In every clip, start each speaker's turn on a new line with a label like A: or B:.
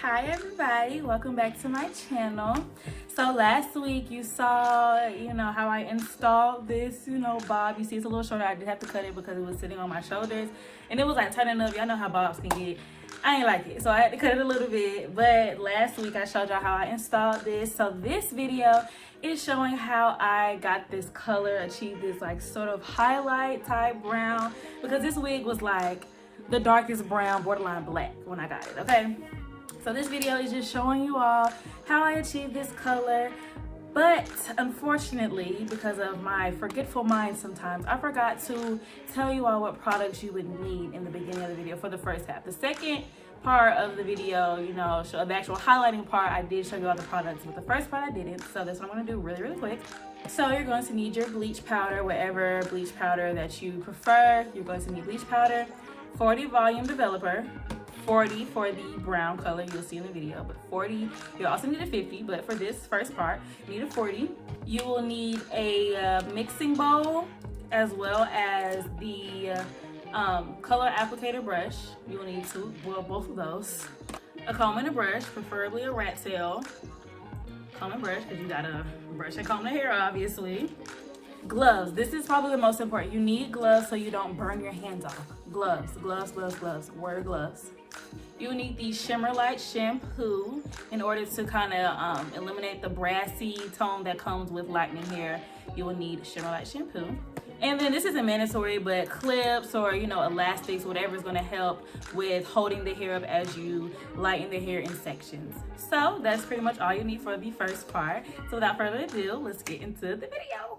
A: Hi everybody, welcome back to my channel. So last week you saw, how I installed this, bob. You see it's a little shorter. I did have to cut it because it was sitting on my shoulders and it was like turning up. Y'all know how bobs can get. I ain't like it, so I had to cut it a little bit. But last week I showed y'all how I installed this. So this video is showing how I got this color, achieved this like sort of highlight type brown, because this wig was like the darkest brown, borderline black when I got it, okay? So this video is just showing you all how I achieved this color. But unfortunately, because of my forgetful mind sometimes, I forgot to tell you all what products you would need in the beginning of the video for the first half. The second part of the video, the actual highlighting part, I did show you all the products, but the first part I didn't. So that's what I'm gonna do really quick. So you're going to need your bleach powder, whatever bleach powder that you prefer. You're going to need bleach powder, 40 volume developer, 40 for the brown color you'll see in the video, but 40. You also need a 50, but for this first part you need a 40. You will need a mixing bowl as well as the color applicator brush. You will need both of those. A comb and a brush, preferably a rat tail comb and brush, because you gotta brush and comb the hair, obviously. Gloves. This is probably the most important. You need gloves so you don't burn your hands off. Gloves. Wear gloves. You need the Shimmer Light shampoo in order to kind of eliminate the brassy tone that comes with lightening hair. You will need Shimmer Light shampoo. And then this isn't mandatory, but clips or elastics, whatever is going to help with holding the hair up as you lighten the hair in sections. So that's pretty much all you need for the first part. So without further ado, let's get into the video.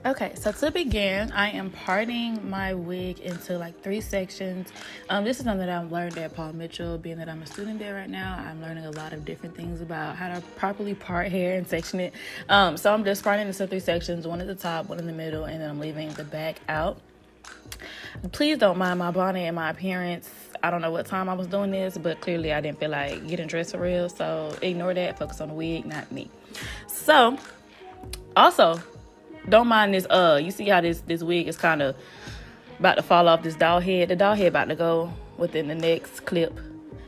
A: Okay, so to begin, I am parting my wig into like 3 sections. This is something that I've learned at Paul Mitchell. Being that I'm a student there right now, I'm learning a lot of different things about how to properly part hair and section it. So I'm just parting into 3 sections, one at the top, one in the middle, and then I'm leaving the back out. Please don't mind my bonnet and my appearance. I don't know what time I was doing this, but clearly I didn't feel like getting dressed for real. So ignore that. Focus on the wig, not me. So, also, don't mind this. You see how this wig is kind of about to fall off this doll head. The doll head about to go within the next clip.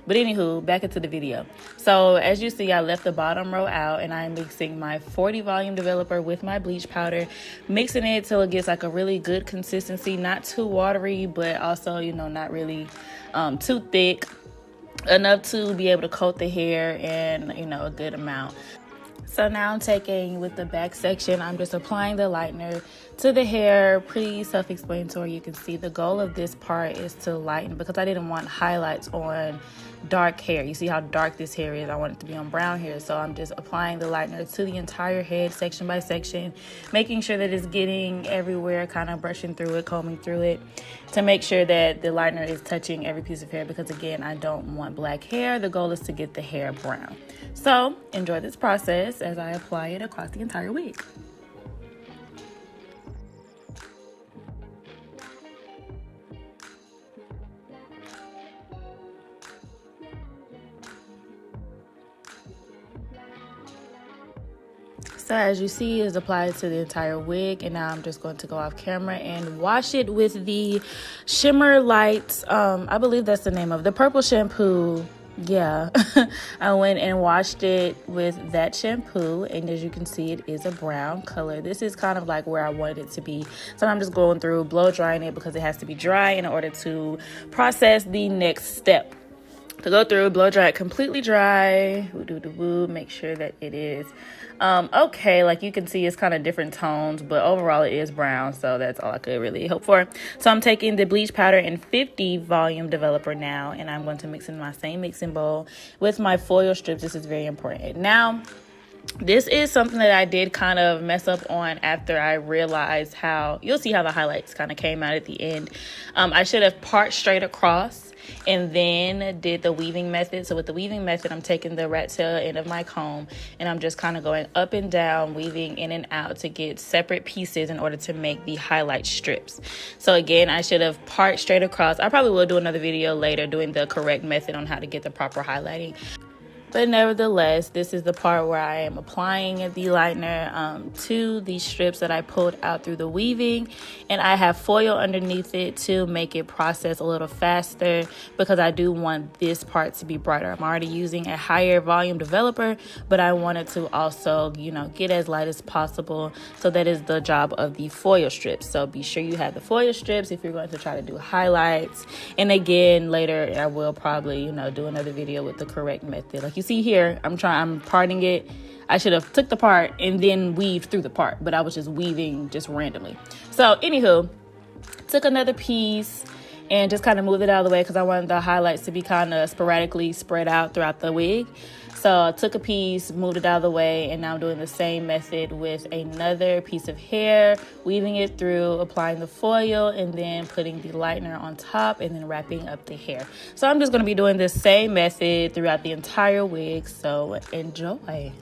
A: But anywho, back into the video. So as you see, I left the bottom row out and I'm mixing my 40 volume developer with my bleach powder, mixing it till it gets like a really good consistency, not too watery, but also, not really too thick, enough to be able to coat the hair in, a good amount. So now I'm taking, with the back section, I'm just applying the lightener to the hair. Pretty self-explanatory. You can see the goal of this part is to lighten, because I didn't want highlights on dark hair. You see how dark this hair is? I want it to be on brown hair. So I'm just applying the lightener to the entire head, section by section, making sure that it's getting everywhere, kind of brushing through it, combing through it, to make sure that the lightener is touching every piece of hair, because again, I don't want black hair. The goal is to get the hair brown. So enjoy this process as I apply it across the entire wig. So as you see, it's applied to the entire wig, and now I'm just going to go off camera and wash it with the Shimmer Light, I believe that's the name of the purple shampoo. Yeah, I went and washed it with that shampoo, and as you can see, it is a brown color. This is kind of like where I wanted it to be. So I'm just going through blow drying it, because it has to be dry in order to process the next step. To go through, blow dry it completely dry, make sure that it is okay. Like you can see, it's kind of different tones, but overall it is brown, so that's all I could really hope for. So I'm taking the bleach powder and 50 volume developer now, and I'm going to mix in my same mixing bowl with my foil strips. This is very important. Now, this is something that I did kind of mess up on after I realized how, you'll see how the highlights kind of came out at the end. I should have part straight across and then did the weaving method. So with the weaving method, I'm taking the rat tail end of my comb and I'm just kind of going up and down, weaving in and out to get separate pieces in order to make the highlight strips. So again, I should have part straight across. I probably will do another video later doing the correct method on how to get the proper highlighting. But nevertheless, this is the part where I am applying the lightener to the strips that I pulled out through the weaving. And I have foil underneath it to make it process a little faster because I do want this part to be brighter. I'm already using a higher volume developer, but I wanted to also, get as light as possible. So that is the job of the foil strips. So be sure you have the foil strips if you're going to try to do highlights. And again, later I will probably, do another video with the correct method. Like you see here, I'm parting it. I should have took the part and then weaved through the part, but I was just weaving just randomly. So anywho, took another piece and just kind of moved it out of the way because I wanted the highlights to be kind of sporadically spread out throughout the wig. So I took a piece, moved it out of the way, and now I'm doing the same method with another piece of hair, weaving it through, applying the foil, and then putting the lightener on top and then wrapping up the hair. So I'm just going to be doing this same method throughout the entire wig, so enjoy.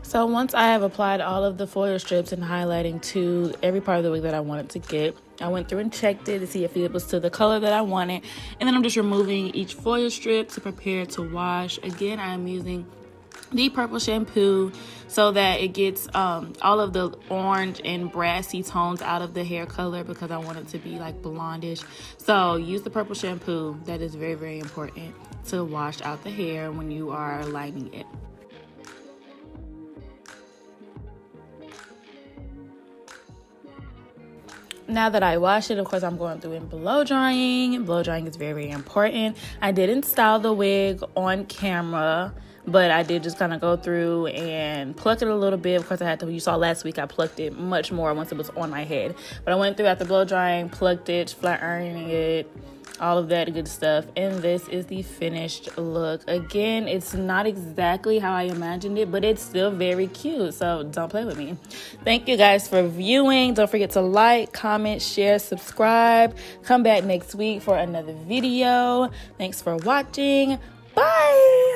A: So once I have applied all of the foil strips and highlighting to every part of the wig that I wanted to get, I went through and checked it to see if it was to the color that I wanted. And then I'm just removing each foil strip to prepare to wash. Again, I am using the purple shampoo so that it gets all of the orange and brassy tones out of the hair color because I want it to be like blondish. So use the purple shampoo. That is very, very important to wash out the hair when you are lightening it. Now that I wash it, of course, I'm going through and blow drying. Blow drying is very, very important. I didn't style the wig on camera, but I did just kind of go through and pluck it a little bit. Of course, I had to, you saw last week, I plucked it much more once it was on my head. But I went through after blow drying, plucked it, flat ironing it, all of that good stuff. And this is the finished look. Again, it's not exactly how I imagined it, but it's still very cute. So don't play with me. Thank you guys for viewing. Don't forget to like, comment, share, subscribe. Come back next week for another video. Thanks for watching. Bye.